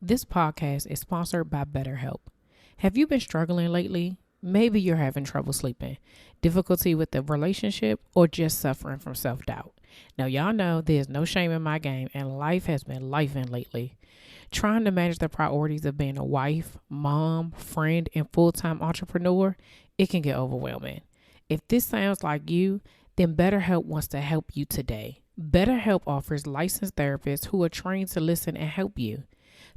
This podcast is sponsored by BetterHelp. Have you been struggling lately? Maybe you're having trouble sleeping, difficulty with the relationship, or just suffering from self-doubt. Now, y'all know there's no shame in my game, and life has been lifing lately. Trying to manage the priorities of being a wife, mom, friend, and full-time entrepreneur, it can get overwhelming. If this sounds like you, then BetterHelp wants to help you today. BetterHelp offers licensed therapists who are trained to listen and help you.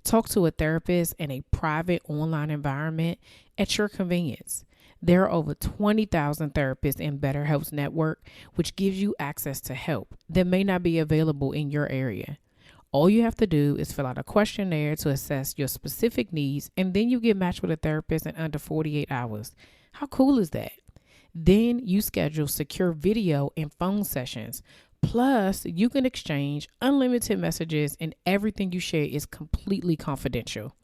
Talk to a therapist in a private online environment at your convenience. There are over 20,000 therapists in BetterHelp's network, which gives you access to help that may not be available in your area. All you have to do is fill out a questionnaire to assess your specific needs, and then you get matched with a therapist in under 48 hours. How cool is that? Then you schedule secure video and phone sessions. Plus, you can exchange unlimited messages, and everything you share is completely confidential.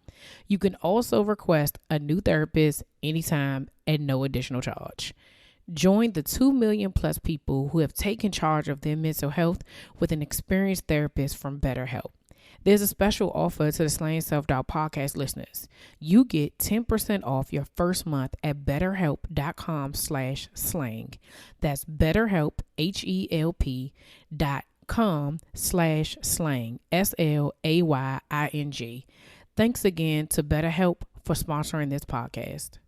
You can also request a new therapist anytime at no additional charge. Join the 2 million plus people who have taken charge of their mental health with an experienced therapist from BetterHelp. There's a special offer to the Slaying Self-Doubt podcast listeners. You get 10% off your first month at betterhelp.com/slang. That's betterhelp, HELP.com/slang, SLAYING. Thanks again to BetterHelp for sponsoring this podcast.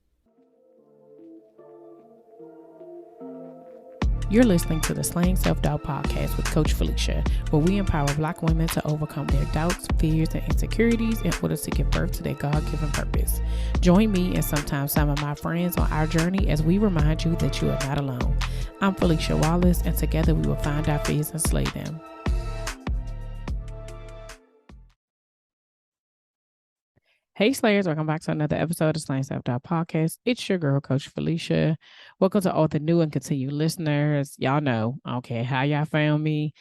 You're listening to the Slaying Self-Doubt podcast with Coach Felicia, where we empower Black women to overcome their doubts, fears, and insecurities in order to give birth to their God-given purpose. Join me and sometimes some of my friends on our journey as we remind you that you are not alone. I'm Felicia Wallace, and together we will find our fears and slay them. Hey Slayers, welcome back to another episode of Slaying Self-Doubt Podcast. It's your girl, Coach Felicia. Welcome to all the new and continued listeners. Y'all know, okay, how y'all found me.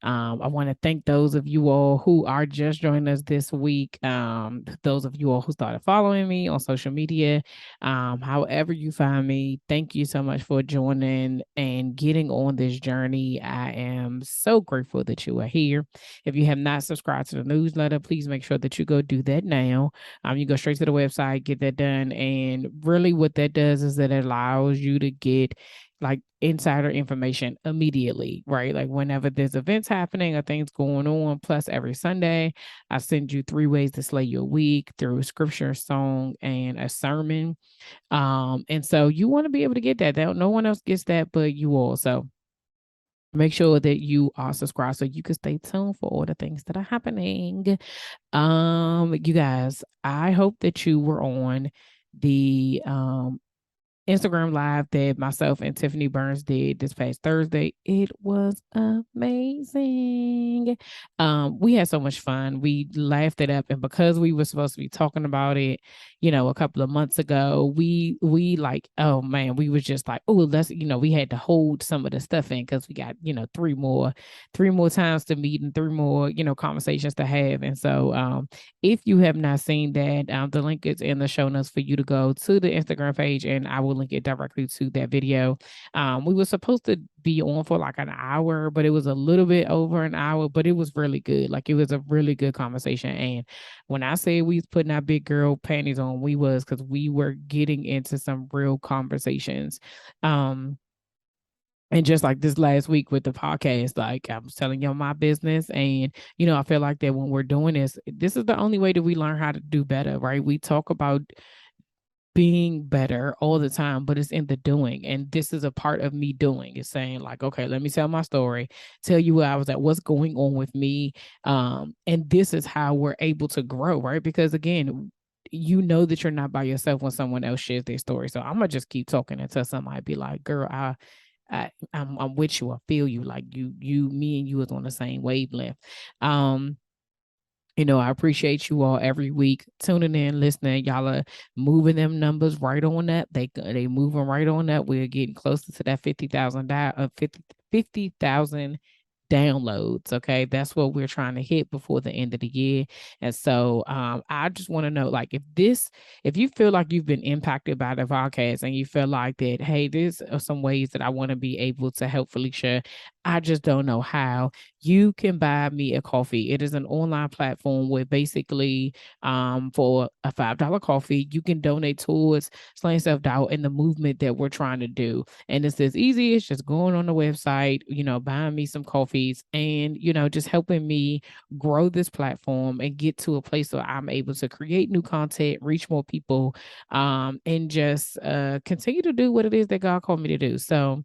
I want to thank those of you all who are just joining us this week. Those of you all who started following me on social media. However you find me, thank you so much for joining and getting on this journey. I am so grateful that you are here. If you have not subscribed to the newsletter, please make sure that you go do that now. You go straight to the website, get that done. And really what that does is that it allows you to get like insider information immediately, right? Like whenever there's events happening or things going on. Plus every Sunday, I send you 3 ways to slay your week through scripture, song, and a sermon. And so you want to be able to get that. No one else gets that but you all. So make sure that you are subscribed so you can stay tuned for all the things that are happening. You guys, I hope that you were on the Instagram live that myself and Tiffany Burns did this past Thursday. It was amazing. We had so much fun. We laughed it up, and because we were supposed to be talking about it, a couple of months ago, we like, oh man, we was just like, oh, let's, we had to hold some of the stuff in because we got, 3 more times to meet and 3 more, conversations to have. And so if you have not seen that, the link is in the show notes for you to go to the Instagram page, and I will link it directly to that video. We were supposed to be on for like an hour, but it was a little bit over an hour, but it was really good. Like it was a really good conversation. And when I say we was putting our big girl panties on, we was, because we were getting into some real conversations. And just like this last week with the podcast, like I was telling y'all my business, and I feel like that when we're doing this is the only way that we learn how to do better, right? We talk about being better all the time, but it's in the doing. And this is a part of me doing. It's saying like, okay, let me tell my story, tell you where I was at, what's going on with me. And this is how we're able to grow, right? Because again, that you're not by yourself when someone else shares their story. So I'm gonna just keep talking until somebody be like, girl, I'm with you. I feel you. Like me and you is on the same wavelength. I appreciate you all every week tuning in, listening. Y'all are moving them numbers right on up. They moving right on up. We're getting closer to that 50,000 downloads. Okay, that's what we're trying to hit before the end of the year. And so I just want to know, like, if you feel like you've been impacted by the podcast and you feel like that, hey, these are some ways that I want to be able to help Felicia, I just don't know how. you can buy me a coffee. It is an online platform where basically for a $5 coffee, you can donate towards slaying self-doubt and the movement that we're trying to do. And it's as easy as just going on the website, buying me some coffees and, just helping me grow this platform and get to a place where I'm able to create new content, reach more people, and just continue to do what it is that God called me to do. So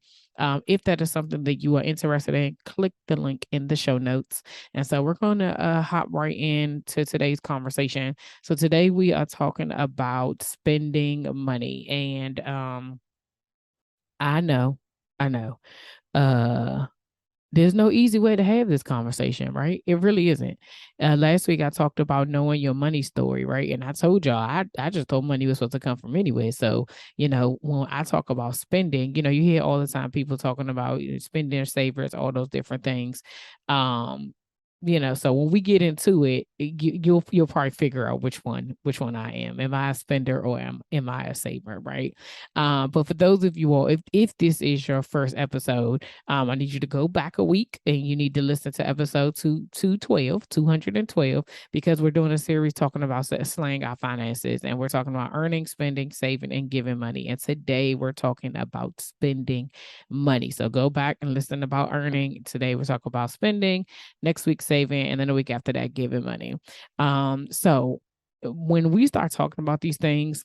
if that is something that you are interested in, click the link in the show notes. And so we're going to hop right into today's conversation. So today we are talking about spending money. And I know, I know. Uh, there's no easy way to have this conversation, right? It really isn't. Last week I talked about knowing your money story, right? And I told y'all I just thought money was supposed to come from anywhere. So, when I talk about spending, you hear all the time people talking about spending savers, all those different things. So when we get into it, you'll probably figure out which one I am. Am I a spender or am I a saver, right? But for those of you all, if this is your first episode, I need you to go back a week and you need to listen to episode 212, because we're doing a series talking about slaying our finances, and we're talking about earning, spending, saving, and giving money. And today we're talking about spending money. So go back and listen about earning. Today we're talking about spending. Next week saving, and then a week after that giving money. So when we start talking about these things,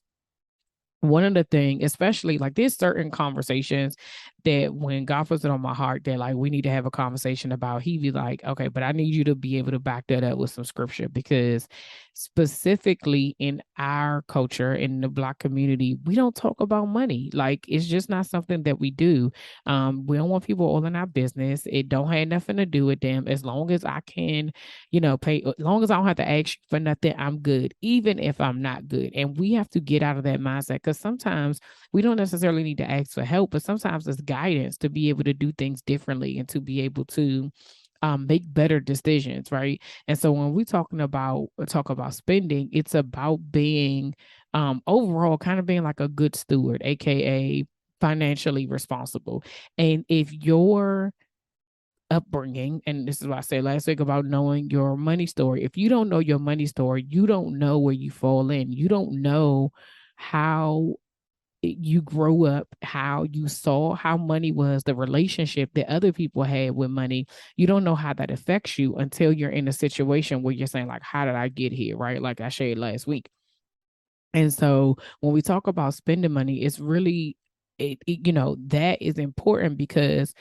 one of the things, especially like there's certain conversations that when God puts it on my heart that like we need to have a conversation about, he be like, okay, but I need you to be able to back that up with some scripture, because specifically in our culture, in the Black community, we don't talk about money. Like it's just not something that we do. We don't want people all in our business. It don't have nothing to do with them. As long as I can, pay, as long as I don't have to ask you for nothing, I'm good, even if I'm not good. And we have to get out of that mindset, because sometimes we don't necessarily need to ask for help, but sometimes it's guidance to be able to do things differently and to be able to make better decisions, right? And so when we talk about spending, it's about being overall kind of being like a good steward, aka financially responsible. And if your upbringing, and this is what I said last week about knowing your money story, if you don't know your money story, you don't know where you fall in. You don't know how you grow up, how you saw how money was, the relationship that other people had with money. You don't know how that affects you until you're in a situation where you're saying, like, how did I get here? Right? Like I shared last week. And so when we talk about spending money, it's really that is important, because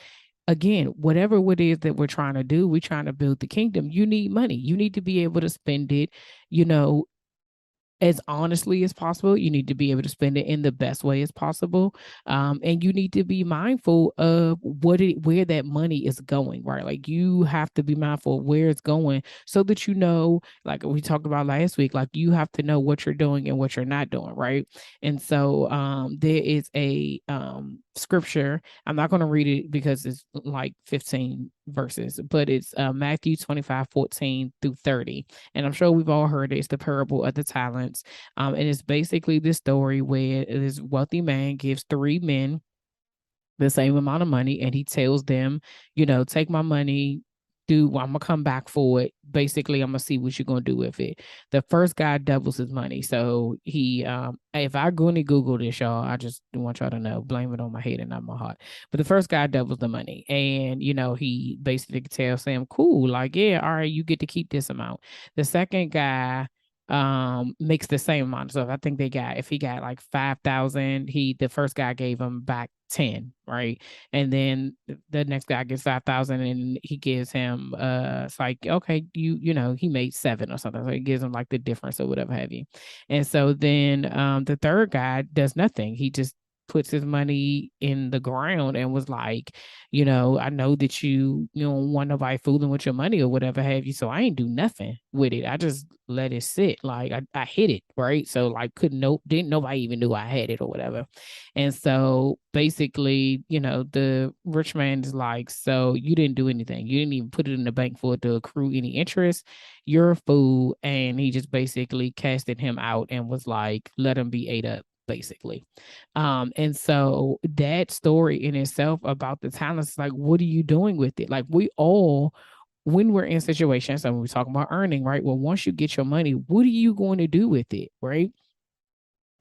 again, whatever it is that we're trying to do, we're trying to build the kingdom. You need money. You need to be able to spend it, you know, as honestly as possible. You need to be able to spend it in the best way as possible. And you need to be mindful of where that money is going, right? Like you have to be mindful of where it's going so that like we talked about last week, like you have to know what you're doing and what you're not doing, right? And so there is a scripture. I'm not going to read it because it's like 15 verses, but it's Matthew 25:14-30. And I'm sure we've all heard it. It's the parable of the talents. And it's basically this story where this wealthy man gives three men the same amount of money, and he tells them, take my money, I'm gonna come back for it. Basically, I'm gonna see what you're gonna do with it. The first guy doubles his money. So he if I go and Google this, y'all, I just want y'all to know, blame it on my head and not my heart. But the first guy doubles the money, and he basically tells him, cool, like, yeah, all right, you get to keep this amount. The second guy makes the same amount. So I think if he got like 5,000, the first guy gave him back 10, right? And then the next guy gets 5,000 and he gives him it's like, okay, he made 7 or something. So he gives him like the difference or whatever have you. And so then the third guy does nothing. He just puts his money in the ground and was like, I know that you don't want nobody fooling with your money or whatever have you. So I ain't do nothing with it. I just let it sit. Like I hid it, right? So like didn't nobody even knew I had it or whatever. And so basically, the rich man is like, so you didn't do anything. You didn't even put it in the bank for it to accrue any interest. You're a fool. And he just basically casted him out and was like, let him be ate up, basically. And so that story in itself about the talents, like, what are you doing with it? Like we all when we're in situations, and we're talking about earning, right? Well, once you get your money, what are you going to do with it, right?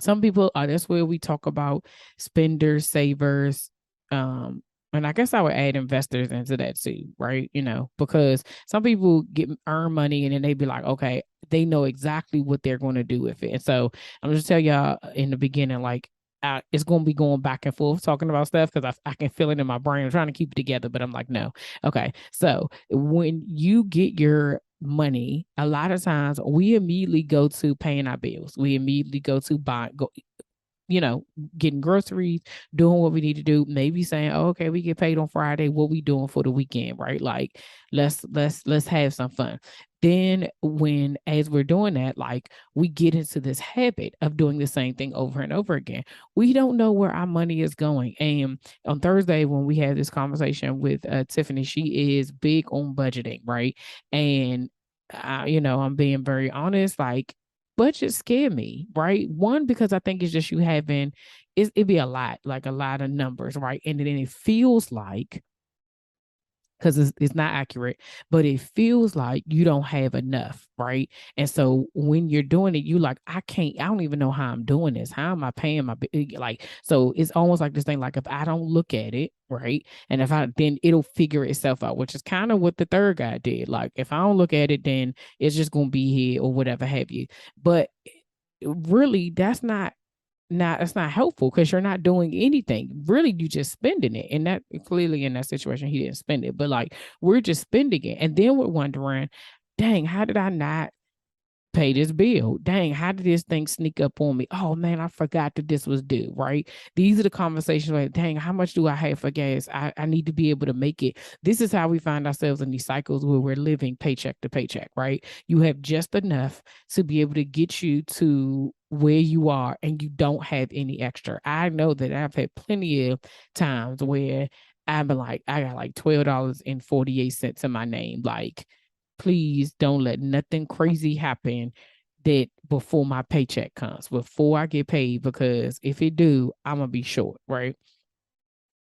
Some people that's where we talk about spenders, savers, um and I guess I would add investors into that too, right? Because some people get earn money and then they be like, okay, they know exactly what they're going to do with it. And so I'm just tell y'all in the beginning, like, it's going to be going back and forth talking about stuff because I can feel it in my brain. I'm trying to keep it together, but I'm like, no. Okay. So when you get your money, a lot of times we immediately go to paying our bills. We immediately go to you know, getting groceries, doing what we need to do, maybe saying, oh, okay, we get paid on Friday. What we doing for the weekend, right? Like, let's have some fun. Then when as we're doing that, like we get into this habit of doing the same thing over and over again. We don't know where our money is going. And on Thursday, when we had this conversation with Tiffany, she is big on budgeting, right? And I'm being very honest, like budget scare me, right? One, because I think it's just you having it'd be a lot, like a lot of numbers, right? And then it feels like because it's not accurate, but it feels like you don't have enough, right? And so when you're doing it, you like, I don't even know how I'm doing this. How am I paying my like? So it's almost like this thing, like if I don't look at it, right, and if I then it'll figure itself out, which is kind of what the third guy did. Like if I don't look at it, then it's just gonna be here or whatever have you. But really, it's not helpful because you're not doing anything. Really, you just spending it. And that clearly in that situation, he didn't spend it, but like we're just spending it. And then we're wondering, dang, how did I not pay this bill? Dang, how did this thing sneak up on me? Oh man, I forgot that this was due, right? These are the conversations like, dang, how much do I have for gas? I need to be able to make it. This is how we find ourselves in these cycles where we're living paycheck to paycheck, right? You have just enough to be able to get you to where you are and you don't have any extra. I know that I've had plenty of times where I've been like, I got like $12.48 in my name. Like, please don't let nothing crazy happen that before my paycheck comes, before I get paid, because if it do, I'm gonna be short, right?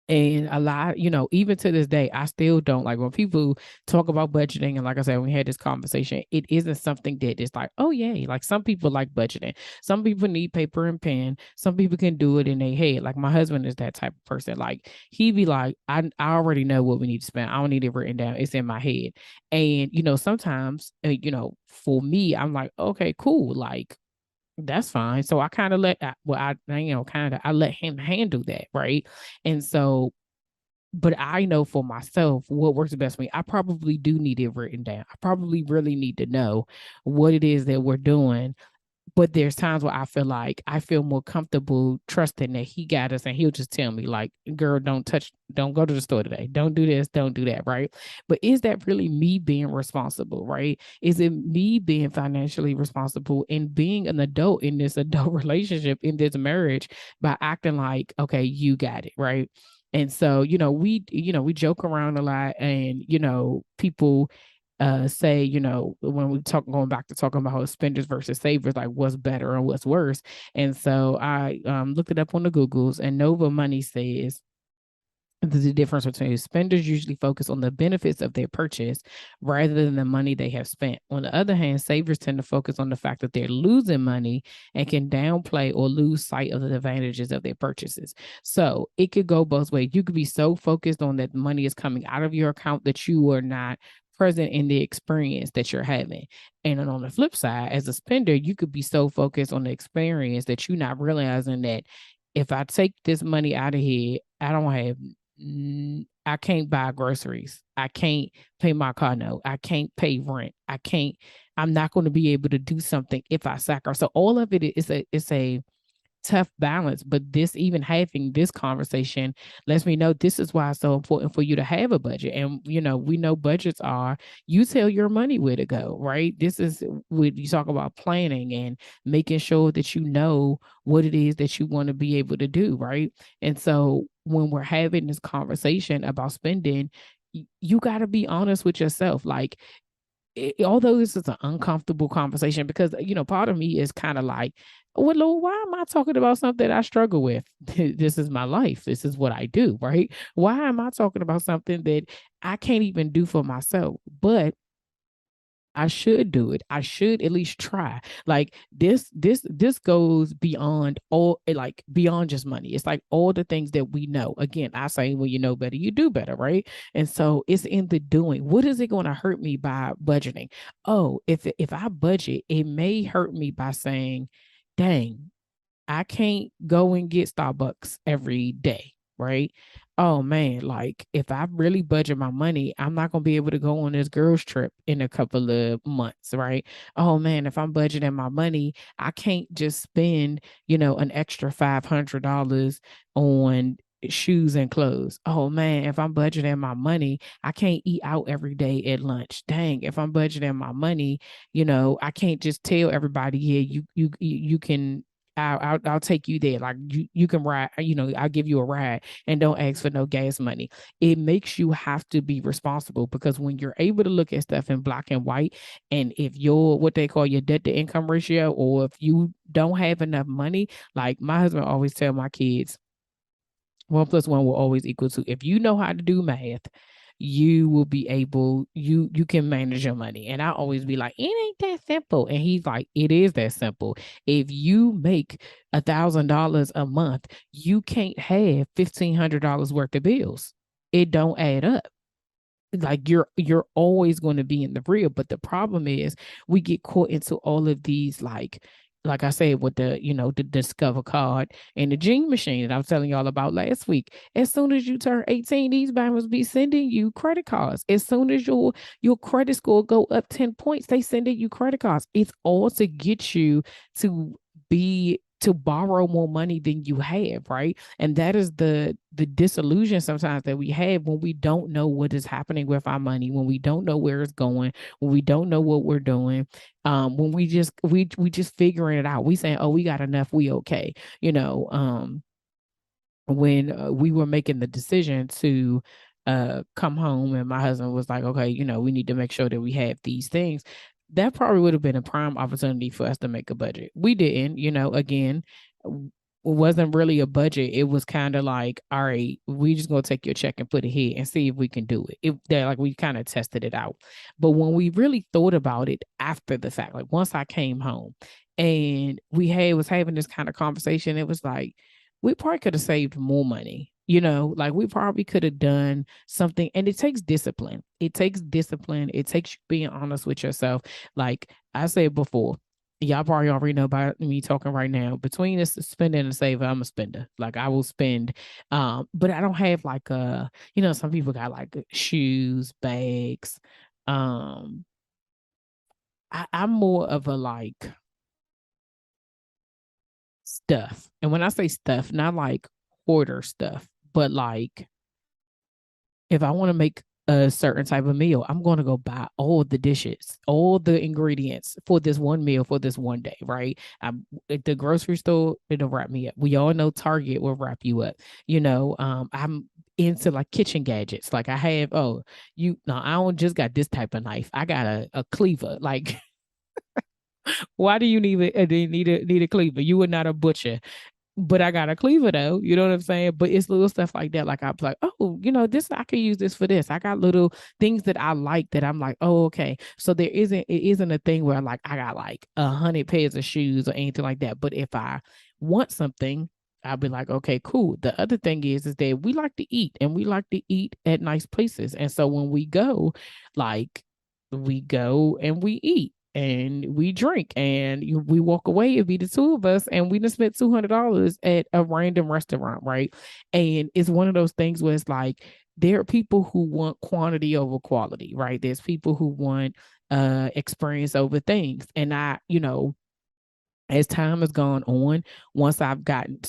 And a lot, even to this day, I still don't like when people talk about budgeting. And like I said, we had this conversation, it isn't something that is like, oh, yay. Like some people like budgeting. Some people need paper and pen. Some people can do it in their head. Like my husband is that type of person. Like he be like, I already know what we need to spend. I don't need it written down. It's in my head. And, sometimes, for me, I'm like, okay, cool. Like, that's fine. So I kind of I let him handle that, right? And so, but I know for myself what works best for me. I probably do need it written down. I probably really need to know what it is that we're doing, but there's times where I feel more comfortable trusting that he got us and he'll just tell me, like, girl, don't go to the store today. Don't do this, don't do that, right? But is that really me being responsible, right? Is it me being financially responsible and being an adult in this adult relationship, in this marriage, by acting like, okay, you got it, right? And so, we joke around a lot and, people say, when we talk going back to talking about spenders versus savers, like what's better and what's worse. And so I looked it up on the Googles, and Nova Money says the difference between spenders usually focus on the benefits of their purchase rather than the money they have spent. On the other hand, savers tend to focus on the fact that they're losing money and can downplay or lose sight of the advantages of their purchases. So it could go both ways. You could be so focused on that money is coming out of your account that you are not present in the experience that you're having. And then on the flip side, as a spender, you could be so focused on the experience that you're not realizing that if I take this money out of here, I can't buy groceries. I can't pay my car note. I can't pay rent. I'm not going to be able to do something if I sacrifice. So all of it is a tough balance. But this, even having this conversation lets me know this is why it's so important for you to have a budget. And, we know budgets are, you tell your money where to go, right? This is what you talk about, planning and making sure that you know what it is that you want to be able to do, right? And so when we're having this conversation about spending, you got to be honest with yourself. Like, although this is an uncomfortable conversation, because part of me is kind of like, well, Lord, why am I talking about something I struggle with? This is my life. This is what I do, right? Why am I talking about something that I can't even do for myself? But I should do it. I should at least try. Like this goes beyond all, like beyond just money. It's like all the things that we know. Again, I say when you know better, you do better, right? And so it's in the doing. What is it going to hurt me by budgeting? Oh, if I budget, it may hurt me by saying, dang, I can't go and get Starbucks every day, right? Oh man, like if I really budget my money, I'm not gonna be able to go on this girls trip in a couple of months, right? Oh man, if I'm budgeting my money, I can't just spend, an extra $500 on shoes and clothes. Oh man, if I'm budgeting my money, I can't eat out every day at lunch. Dang, if I'm budgeting my money, I can't just tell everybody, yeah, you can I'll take you there. Like you can ride, I'll give you a ride and don't ask for no gas money. It makes you have to be responsible, because when you're able to look at stuff in black and white, and if you're what they call your debt to income ratio, or if you don't have enough money, like my husband always tell my kids, 1 plus 1 will always equal 2. If you know how to do math, you will be able, you can manage your money. And I always be like, it ain't that simple. And he's like, it is that simple. If you make $1,000 a month, you can't have $1,500 worth of bills. It don't add up. Like you're always going to be in the real. But the problem is we get caught into all of these, like I said, with the Discover card and the Gene machine that I was telling y'all about last week. As soon as you turn 18, these banks be sending you credit cards. As soon as your credit score go up 10 points, they sending you credit cards. It's all to get you to borrow more money than you have, right? And that is the disillusion sometimes that we have when we don't know what is happening with our money, when we don't know where it's going, when we don't know what we're doing, when we just figuring it out. We saying, oh, we got enough, we okay. When we were making the decision to come home, and my husband was like, okay, we need to make sure that we have these things, that probably would have been a prime opportunity for us to make a budget. We didn't, again, it wasn't really a budget. It was kind of like, all right, we just gonna take your check and put it here and see if we can do it. Like we kind of tested it out. But when we really thought about it after the fact, like once I came home and was having this kind of conversation, it was like, we probably could have saved more money. Like we probably could have done something. And it takes discipline. It takes discipline. It takes you being honest with yourself. Like I said before, y'all probably already know about me talking right now. Between this spending and saving, I'm a spender. Like I will spend, but I don't have like some people got like shoes, bags. I'm more of a like stuff. And when I say stuff, not like hoarder stuff, but like if I want to make a certain type of meal, I'm going to go buy all the dishes, all the ingredients for this one meal for this one day, right? I'm at the grocery store, it'll wrap me up. We all know Target will wrap you up. I'm into like kitchen gadgets. Like I have, I don't just got this type of knife. I got a cleaver. Like, why do you need a cleaver? You are not a butcher, but I got a cleaver though. You know what I'm saying? But it's little stuff like that. Like I'm like, oh, this I could use this for this. I got little things that I like that I'm like, oh, okay. So it isn't a thing where like I got like 100 pairs of shoes or anything like that. But if I want something, I'll be like, okay, cool. The other thing is that we like to eat, and we like to eat at nice places. And so when like we go and we eat and we drink and we walk away, it'd be the two of us, and we just spent $200 at a random restaurant, right? And it's one of those things where it's like there are people who want quantity over quality, right? There's people who want experience over things. And as time has gone on, as I've gotten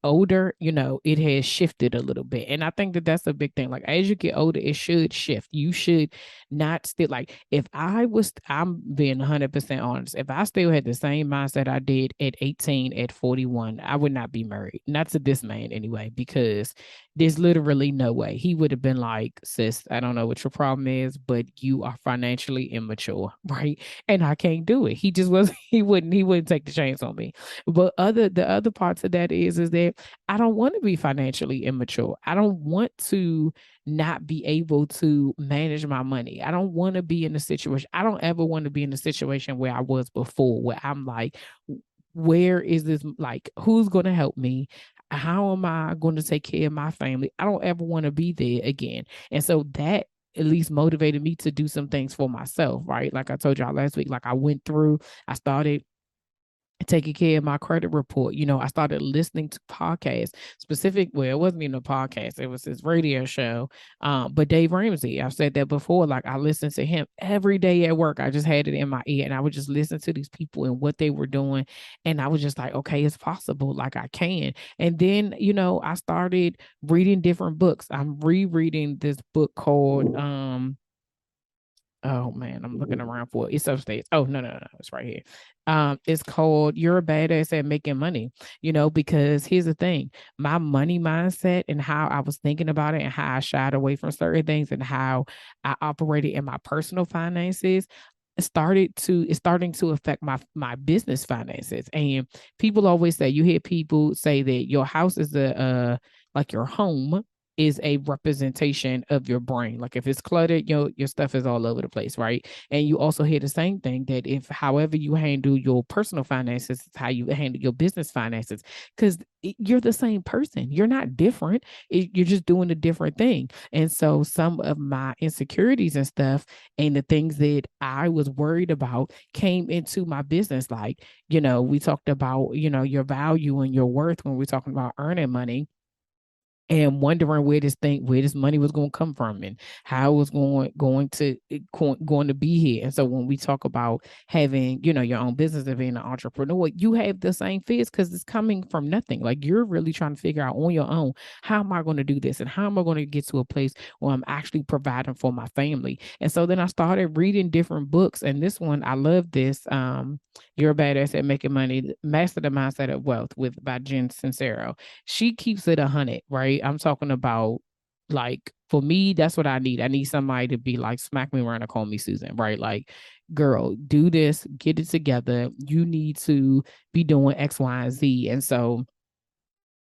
older, it has shifted a little bit. And I think that that's a big thing. Like as you get older, it should shift. You should not still like, I'm being 100% honest. If I still had the same mindset I did at 18, at 41, I would not be married. Not to this man anyway, because There's literally no way. He would have been like, sis, I don't know what your problem is, but you are financially immature, right? And I can't do it. He just was he wouldn't take the chance on me. But the other parts of that is that I don't want to be financially immature. I don't want to not be able to manage my money. I don't want to be in a situation. I don't ever want to be in a situation where I was before, where I'm like, where is this, like, who's going to help me? How am I going to take care of my family? I don't ever want to be there again. And so that at least motivated me to do some things for myself, right? Like I told y'all last week, like I started taking care of my credit report. I started listening to podcasts, well, it wasn't even a podcast, it was this radio show. But Dave Ramsey, I've said that before, like I listened to him every day at work. I just had it in my ear and I would just listen to these people and what they were doing. And I was just like, okay, it's possible. Like I can. And then, I started reading different books. I'm rereading this book called, oh man, I'm looking around for it. It's upstairs. Oh, no, it's right here. It's called You're a Badass at Making Money, because here's the thing, my money mindset and how I was thinking about it and how I shied away from certain things and how I operated in my personal finances it's starting to affect my business finances. And people always say, you hear people say that your house is like your home is a representation of your brain. Like if it's cluttered, your stuff is all over the place, right? And you also hear the same thing, that if however you handle your personal finances is how you handle your business finances, because you're the same person. You're not different. You're just doing a different thing. And so some of my insecurities and stuff and the things that I was worried about came into my business. Like, we talked about, your value and your worth when we're talking about earning money, and wondering where this money was going to come from and how it was going to be here. And so when we talk about having, your own business and being an entrepreneur, you have the same fears because it's coming from nothing. Like you're really trying to figure out on your own, how am I going to do this? And how am I going to get to a place where I'm actually providing for my family? And so then I started reading different books. And this one, I love this. You're a Badass at Making Money, Master the Mindset of Wealth by Jen Sincero. She keeps it 100, right? I'm talking about, like, for me, that's what I need. I need somebody to be like, smack me around and call me Susan, right? Like, girl, do this, get it together. You need to be doing X, Y, and Z. And so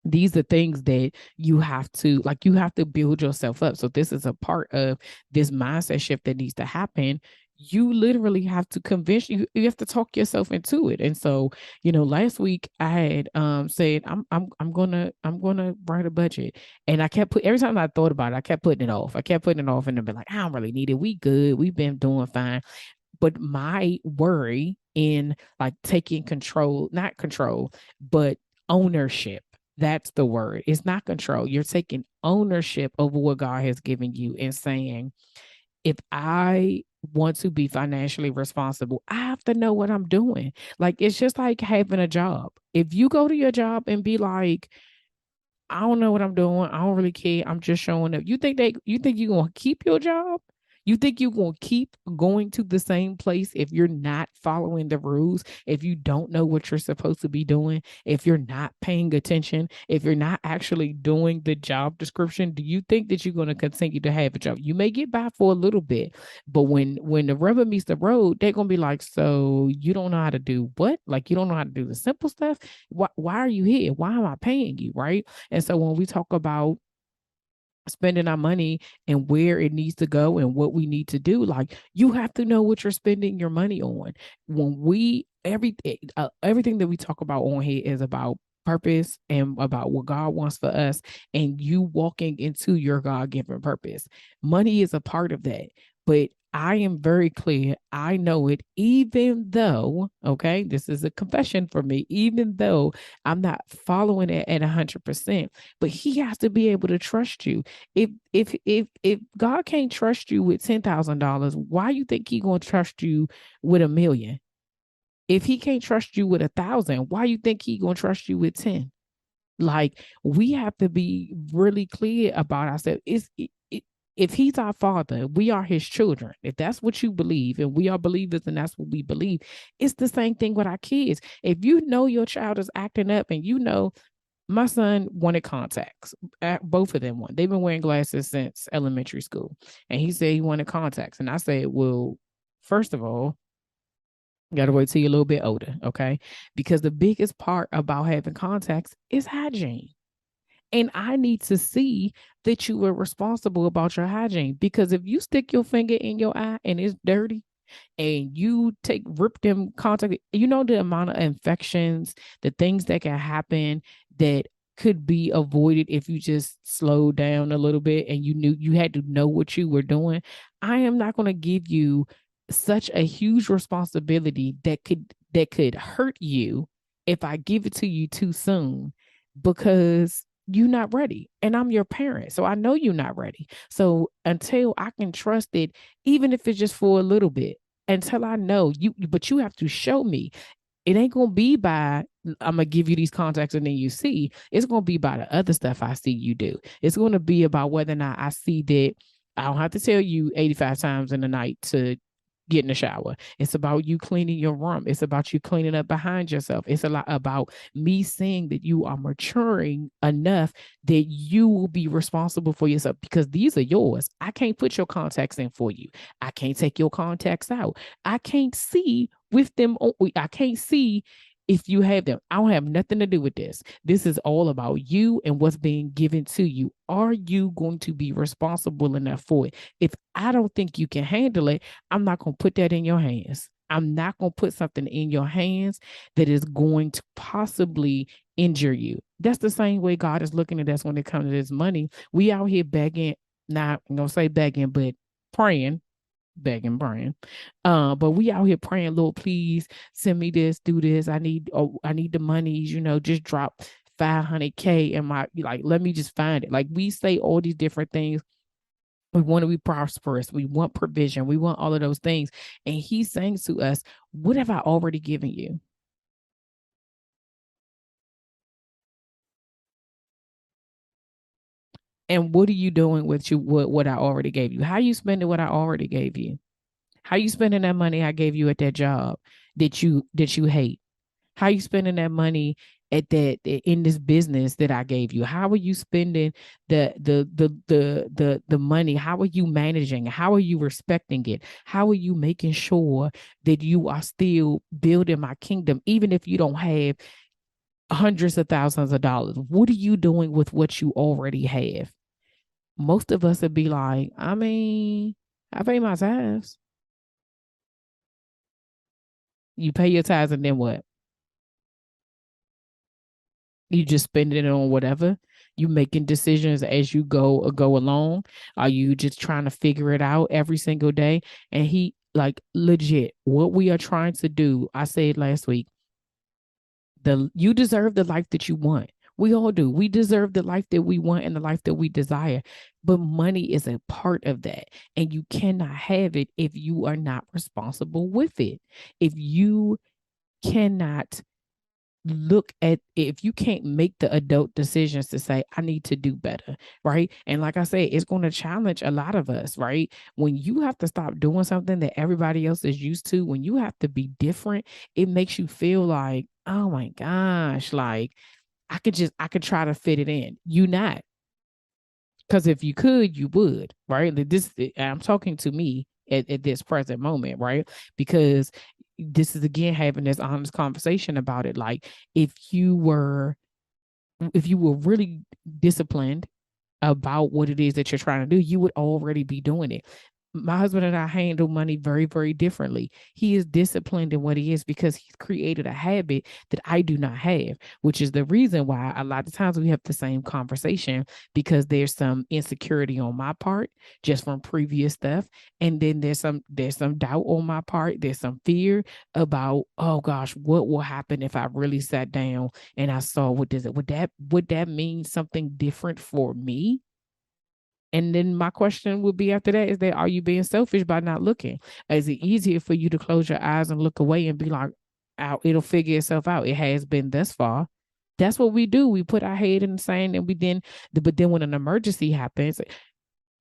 these are things that you have to build yourself up. So this is a part of this mindset shift that needs to happen. You literally have to convince you have to talk yourself into it. And so, last week I had said I'm gonna write a budget. And I kept every time I thought about it, I kept putting it off. And then be like, I don't really need it. We good. We've been doing fine. But my worry in like taking control, not control, but ownership. That's the word. It's not control. You're taking ownership over what God has given you and saying, if I want to be financially responsible, I have to know what I'm doing. Like, it's just like having a job. If you go to your job and be like, I don't know what I'm doing, I don't really care, I'm just showing up. You think you're going to keep your job? You think you're going to keep going to the same place if you're not following the rules, if you don't know what you're supposed to be doing, if you're not paying attention, if you're not actually doing the job description? Do you think that you're going to continue to have a job? You may get by for a little bit, but when the rubber meets the road, they're going to be like, so you don't know how to do what? Like, you don't know how to do the simple stuff? Why are you here? Why am I paying you, right? And so when we talk about spending our money and where it needs to go and what we need to do, like, you have to know what you're spending your money on. When everything that we talk about on here is about purpose and about what God wants for us, and you walking into your God-given purpose. Money is a part of that, but I am very clear. I know it, even though, okay, this is a confession for me, even though I'm not following it at 100%, but he has to be able to trust you. If God can't trust you with $10,000, why you think he gonna trust you with $1 million? If he can't trust you with 1,000, why you think he gonna trust you with 10? Like, we have to be really clear about ourselves. If he's our father, we are his children. If that's what you believe, and we are believers and that's what we believe, it's the same thing with our kids. If you know your child is acting up and My son wanted contacts. Both of them want. They've been wearing glasses since elementary school. And he said he wanted contacts. And I said, well, first of all, you got to wait till you're a little bit older. Okay. Because the biggest part about having contacts is hygiene. And I need to see that you were responsible about your hygiene. Because if you stick your finger in your eye and it's dirty, and you rip them contact, you know the amount of infections, the things that can happen that could be avoided if you just slowed down a little bit and you knew you had to know what you were doing. I am not going to give you such a huge responsibility that could hurt you if I give it to you too soon, because you're not ready. And I'm your parent. So I know you're not ready. So until I can trust it, even if it's just for a little bit, until I know you, but you have to show me. It ain't gonna be by I'm gonna give you these contacts and then you see. It's gonna be by the other stuff I see you do. It's gonna be about whether or not I see that I don't have to tell you 85 times in the night to get in the shower. It's about you cleaning your room. It's about you cleaning up behind yourself. It's a lot about me seeing that you are maturing enough that you will be responsible for yourself, because these are yours. I can't put your contacts in for you. I can't take your contacts out. I can't see with them. I can't see if you have them. I don't have nothing to do with this. This is all about you and what's being given to you. Are you going to be responsible enough for it? If I don't think you can handle it, I'm not going to put that in your hands. I'm not going to put something in your hands that is going to possibly injure you. That's the same way God is looking at us when it comes to this money. We out here begging, not I'm going to say begging, but praying, begging, praying. But we out here praying, Lord, please send me this, do this. I need the money, just drop 500K in my, like, let me just find it. Like, we say all these different things. We want to be prosperous. We want provision. We want all of those things. And he's saying to us, what have I already given you? And what are you doing with what I already gave you? How you spending what I already gave you? How you spending that money I gave you at that job that you hate? How you spending that money at that in this business that I gave you? How are you spending the money? How are you managing? How are you respecting it? How are you making sure that you are still building my kingdom, even if you don't have hundreds of thousands of dollars? What are you doing with what you already have? Most of us would be like, I mean, I pay my tithes. You pay your tithes and then what? You just spending it on whatever. You making decisions as you go along. Are you just trying to figure it out every single day? And he, like, legit, what we are trying to do, I said last week, you deserve the life that you want. We all do. We deserve the life that we want and the life that we desire. But money is a part of that. And you cannot have it if you are not responsible with it. If you cannot look at, if you can't make the adult decisions to say, I need to do better, right? And like I said, it's going to challenge a lot of us, right? When you have to stop doing something that everybody else is used to, when you have to be different, it makes you feel like, oh my gosh, like I could try to fit it in. You not. Because if you could, you would, right? I'm talking to me at this present moment, right? Because this is again having this honest conversation about it. Like, if you were really disciplined about what it is that you're trying to do, you would already be doing it. My husband and I handle money very, very differently. He is disciplined in what he is because he's created a habit that I do not have, which is the reason why a lot of times we have the same conversation, because there's some insecurity on my part just from previous stuff. And then there's some doubt on my part. There's some fear about, oh gosh, what will happen if I really sat down and I saw what does it, would that mean something different for me? And then my question would be after that is that, are you being selfish by not looking? Is it easier for you to close your eyes and look away and be like, out, it'll figure itself out? It has been thus far. That's what we do. We put our head in the sand and but then when an emergency happens,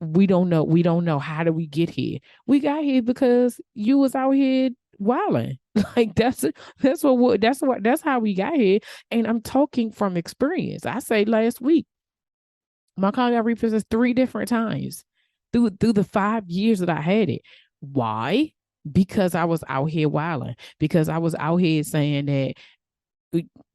we don't know. We don't know, how do we get here? We got here because you was out here wilding. Like that's how we got here. And I'm talking from experience. I say last week, my car got repossessed 3 different times through the 5 years that I had it. Why? Because I was out here wilding. Because I was out here saying that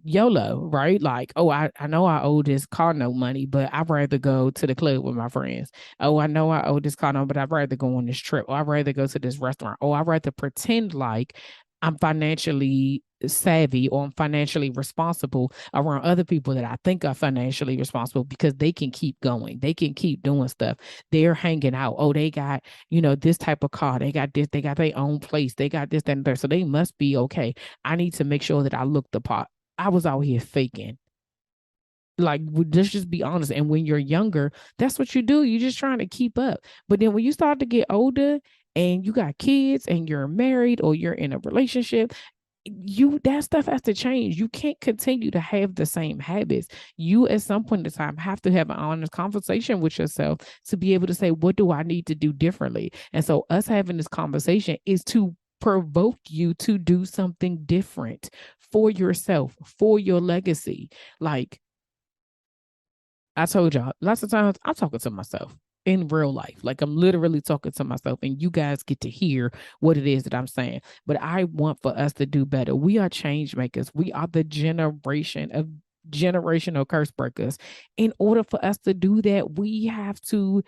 YOLO, right? Like, oh, I know I owe this car no money, but I'd rather go to the club with my friends. Oh, I know I owe this car no, but I'd rather go on this trip. Or I'd rather go to this restaurant. Or I'd rather pretend like I'm financially savvy or I'm financially responsible around other people that I think are financially responsible because they can keep going. They can keep doing stuff. They're hanging out. Oh, they got, this type of car. They got this. They got their own place. They got this, that, and there. So they must be okay. I need to make sure that I look the part. I was out here faking. Like, let's just be honest. And when you're younger, that's what you do. You're just trying to keep up. But then when you start to get older and you got kids and you're married or you're in a relationship, that stuff has to change. You can't continue to have the same habits. You at some point in time have to have an honest conversation with yourself to be able to say, what do I need to do differently? And so us having this conversation is to provoke you to do something different for yourself, for your legacy. Like I told y'all, lots of times I'm talking to myself in real life. Like I'm literally talking to myself, and you guys get to hear what it is that I'm saying. But I want for us to do better. We are change makers. We are the generation of generational curse breakers. In order for us to do that, we have to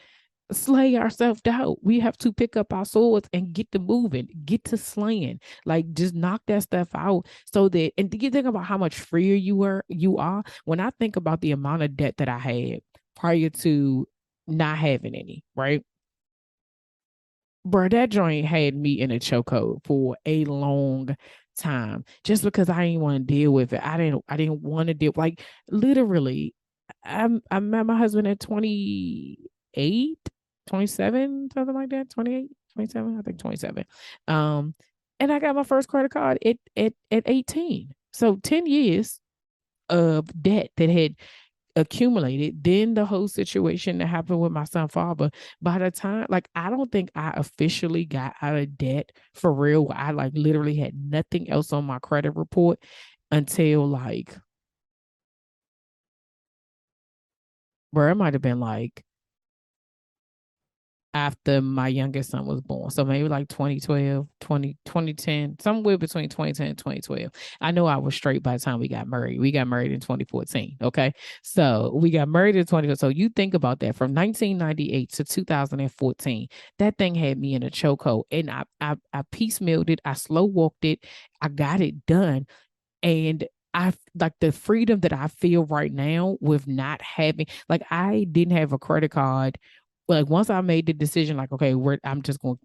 slay our self-doubt. We have to pick up our swords and get to moving, get to slaying. Like just knock that stuff out so that, and you think about how much freer you are. When I think about the amount of debt that I had prior to not having any, right? Bro, that joint had me in a chokehold for a long time just because I didn't want to deal with it. I didn't want to deal, like, literally. I met my husband at 28, 27, something like that. 28, 27, I think 27. Um, and I got my first credit card at 18. So 10 years of debt that had accumulated. Then the whole situation that happened with my son father. By the time, like, I don't think I officially got out of debt for real. I like literally had nothing else on my credit report until like, bro, it might have been like after my youngest son was born. So maybe like 2012, 2010, somewhere between 2010 and 2012. I know I was straight by the time we got married. We got married in 2014. Okay. So we got married in 20. So you think about that from 1998 to 2014, that thing had me in a chokehold, and I piecemealed it. I slow walked it. I got it done. And I like the freedom that I feel right now with not having, like, I didn't have a credit card. Like once I made the decision, like, okay, I'm just going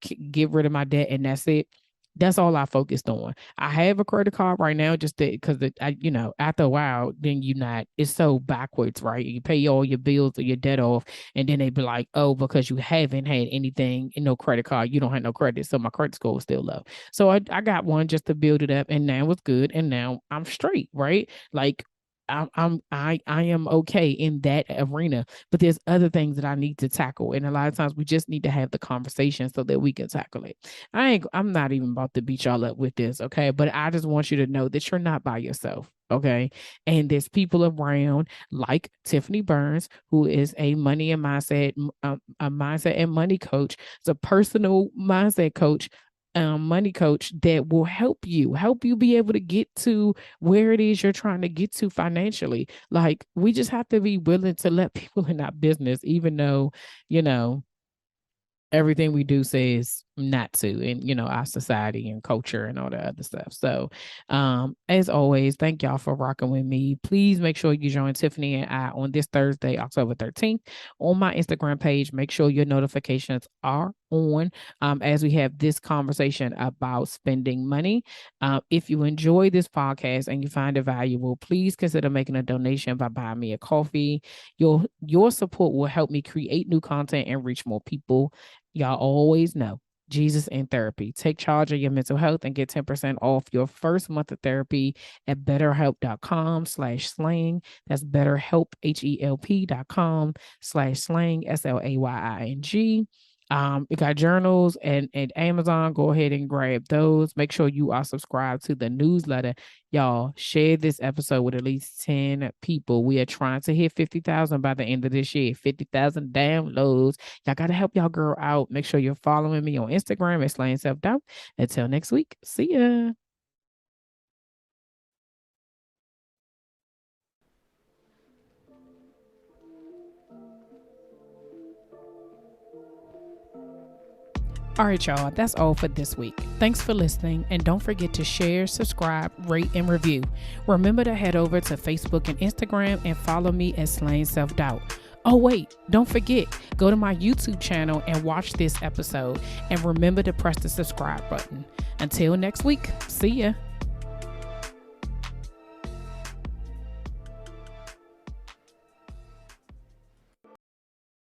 to get rid of my debt and that's it. That's all I focused on. I have a credit card right now just because after a while, then it's so backwards, right? You pay all your bills or your debt off, and then they be like, oh, because you haven't had anything in no credit card, you don't have no credit. So my credit score is still low. So I got one just to build it up, and now it's good. And now I'm straight, right? Like, I am okay in that arena, but there's other things that I need to tackle. And a lot of times we just need to have the conversation so that we can tackle it. I'm not even about to beat y'all up with this, okay? But I just want you to know that you're not by yourself. Okay. And there's people around like Tiffany Burns, who is a money and mindset, a mindset and money coach. It's a personal mindset coach, money coach that will help you be able to get to where it is you're trying to get to financially. Like, we just have to be willing to let people in our business, even though, you know, everything we do says not to in our society and culture and all the other stuff. So as always, thank y'all for rocking with me. Please make sure you join Tiffany and I on this Thursday, October 13th, on my Instagram page. Make sure your notifications are on as we have this conversation about spending money. If you enjoy this podcast and you find it valuable, please consider making a donation by buying me a coffee. Your support will help me create new content and reach more people. Y'all always know Jesus in therapy. Take charge of your mental health and get 10% off your first month of therapy at betterhelp.com/slang. That's betterhelp, HELP.com/slang, SLAYING. It got journals and Amazon. Go ahead and grab those. Make sure you are subscribed to the newsletter. Y'all share this episode with at least 10 people. We are trying to hit 50,000 by the end of this year. 50,000 downloads. Y'all got to help y'all girl out. Make sure you're following me on Instagram at Slaying Self Doubt. Until next week. See ya. All right, y'all, that's all for this week. Thanks for listening, and don't forget to share, subscribe, rate, and review. Remember to head over to Facebook and Instagram and follow me at Slaying Self Doubt. Oh, wait, don't forget, go to my YouTube channel and watch this episode, and remember to press the subscribe button. Until next week, see ya.